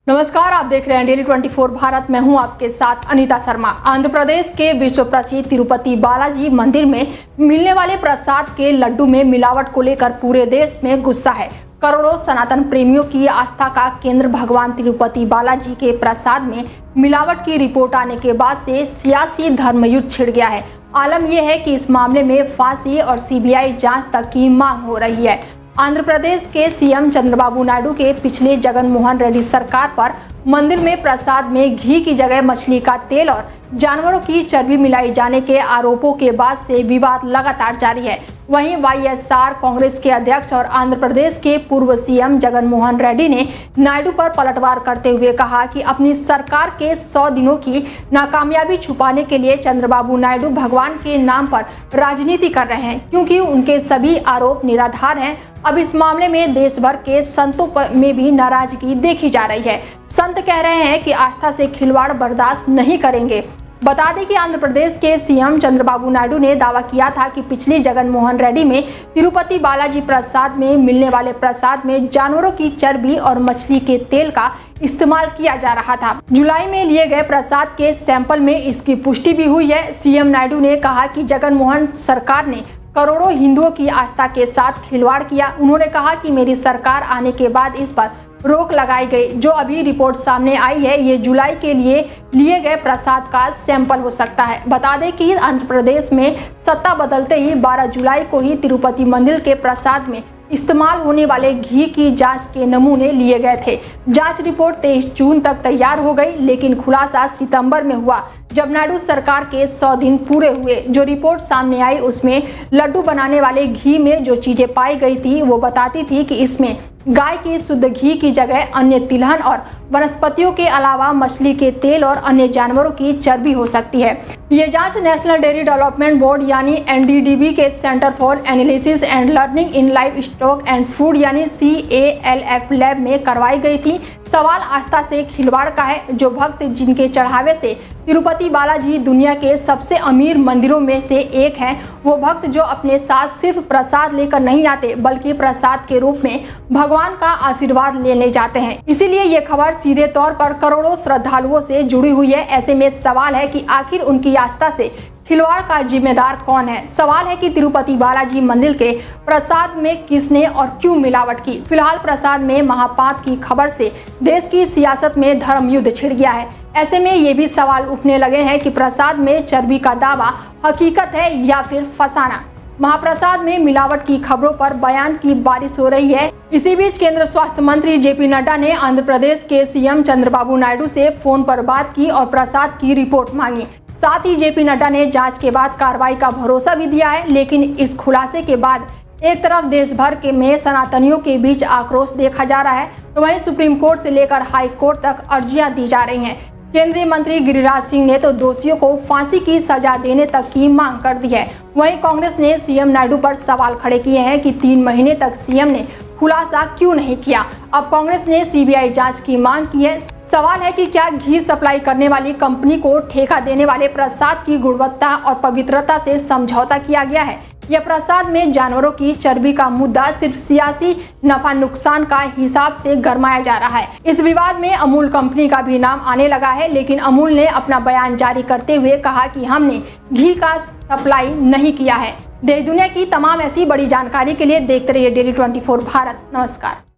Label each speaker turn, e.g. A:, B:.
A: नमस्कार, आप देख रहे हैं डेली 24 भारत। मैं हूं आपके साथ अनीता शर्मा। आंध्र प्रदेश के विश्व प्रसिद्ध तिरुपति बालाजी मंदिर में मिलने वाले प्रसाद के लड्डू में मिलावट को लेकर पूरे देश में गुस्सा है। करोड़ों सनातन प्रेमियों की आस्था का केंद्र भगवान तिरुपति बालाजी के प्रसाद में मिलावट की रिपोर्ट आने के बाद से सियासी धर्मयुद्ध छिड़ गया है। आलम यह है कि इस मामले में फांसी और सीबीआई जांच तक की मांग हो रही है। आंध्र प्रदेश के सीएम चंद्रबाबू नायडू के पिछले जगन मोहन रेड्डी सरकार पर मंदिर में प्रसाद में घी की जगह मछली का तेल और जानवरों की चर्बी मिलाई जाने के आरोपों के बाद से विवाद लगातार जारी है। वहीं वाईएसआर कांग्रेस के अध्यक्ष और आंध्र प्रदेश के पूर्व सीएम जगन मोहन रेड्डी ने नायडू पर पलटवार करते हुए कहा कि अपनी सरकार के 100 दिनों की नाकामयाबी छुपाने के लिए चंद्रबाबू नायडू भगवान के नाम पर राजनीति कर रहे हैं, क्योंकि उनके सभी आरोप निराधार हैं। अब इस मामले में देश भर के संतों में भी नाराजगी देखी जा रही है। संत कह रहे हैं कि आस्था से खिलवाड़ बर्दाश्त नहीं करेंगे। बता दें कि आंध्र प्रदेश के सीएम चंद्रबाबू नायडू ने दावा किया था कि पिछली जगन मोहन रेड्डी में तिरुपति बालाजी प्रसाद में मिलने वाले प्रसाद में जानवरों की चर्बी और मछली के तेल का इस्तेमाल किया जा रहा था। जुलाई में लिए गए प्रसाद के सैंपल में इसकी पुष्टि भी हुई है। सीएम नायडू ने कहा कि जगन मोहन सरकार ने करोड़ों हिंदुओं की आस्था के साथ खिलवाड़ किया। उन्होंने कहा कि मेरी सरकार आने के बाद इस पर रोक लगाई गई। जो अभी रिपोर्ट सामने आई है, ये जुलाई के लिए गए प्रसाद का सैंपल हो सकता है। बता दें कि आंध्र प्रदेश में सत्ता बदलते ही 12 जुलाई को ही तिरुपति मंदिर के प्रसाद में इस्तेमाल होने वाले घी की जांच के नमूने लिए गए थे। जांच रिपोर्ट 23 जून तक तैयार हो गई, लेकिन खुलासा सितंबर में हुआ, जब नायडू सरकार के 100 दिन पूरे हुए। जो रिपोर्ट सामने आई उसमें लड्डू बनाने वाले घी में जो चीजें पाई गई थी वो बताती थी कि इसमें गाय की शुद्ध घी की जगह अन्य तिलहन और वनस्पतियों के अलावा मछली के तेल और अन्य जानवरों की चर्बी हो सकती है। ये जांच नेशनल डेयरी डेवलपमेंट बोर्ड यानी एनडीडीबी के centre for analysis and learning in live stock and food यानी CALF लैब में करवाई गई थी। सवाल आस्था से खिलवाड़ का है। जो भक्त जिनके चढ़ावे से तिरुपति बालाजी दुनिया के सबसे अमीर मंदिरों में से एक है, वो भक्त जो अपने साथ सिर्फ प्रसाद लेकर नहीं आते बल्कि प्रसाद के रूप में भगवान का आशीर्वाद लेने जाते हैं। इसीलिए ये खबर सीधे तौर पर करोड़ों श्रद्धालुओं से जुड़ी हुई है। ऐसे में सवाल है कि आखिर उनकी आस्था से खिलवाड़ का जिम्मेदार कौन है। सवाल है कि तिरुपति बालाजी मंदिर के प्रसाद में किसने और क्यों मिलावट की। फिलहाल प्रसाद में महापाप की खबर से देश की सियासत में धर्म युद्ध छिड़ गया है। ऐसे में ये भी सवाल उठने लगे हैं कि प्रसाद में चर्बी का दावा हकीकत है या फिर फसाना। महाप्रसाद में मिलावट की खबरों पर बयान की बारिश हो रही है। इसी बीच केंद्र स्वास्थ्य मंत्री JP नड्डा ने आंध्र प्रदेश के सीएम चंद्रबाबू नायडू से फोन पर बात की और प्रसाद की रिपोर्ट मांगी। साथ ही JP नड्डा ने जांच के बाद कार्रवाई का भरोसा भी दिया है। लेकिन इस खुलासे के बाद एक तरफ देश भर के में सनातनियों के बीच आक्रोश देखा जा रहा है, तो वहीं सुप्रीम कोर्ट से लेकर हाई कोर्ट तक अर्जियां दी जा रही हैं। केंद्रीय मंत्री गिरिराज सिंह ने तो दोषियों को फांसी की सजा देने तक की मांग कर दी है। वहीं कांग्रेस ने सीएम नायडू पर सवाल खड़े किए हैं कि 3 महीने तक सीएम ने खुलासा क्यों नहीं किया। अब कांग्रेस ने सीबीआई जांच की मांग की है। सवाल है कि क्या घी सप्लाई करने वाली कंपनी को ठेका देने वाले प्रसाद की गुणवत्ता और पवित्रता से समझौता किया गया है, यह प्रसाद में जानवरों की चर्बी का मुद्दा सिर्फ सियासी नफा नुकसान का हिसाब से गरमाया जा रहा है। इस विवाद में अमूल कंपनी का भी नाम आने लगा है, लेकिन अमूल ने अपना बयान जारी करते हुए कहा कि हमने घी का सप्लाई नहीं किया है। देश दुनिया की तमाम ऐसी बड़ी जानकारी के लिए देखते रहिए डेली 24 भारत। नमस्कार।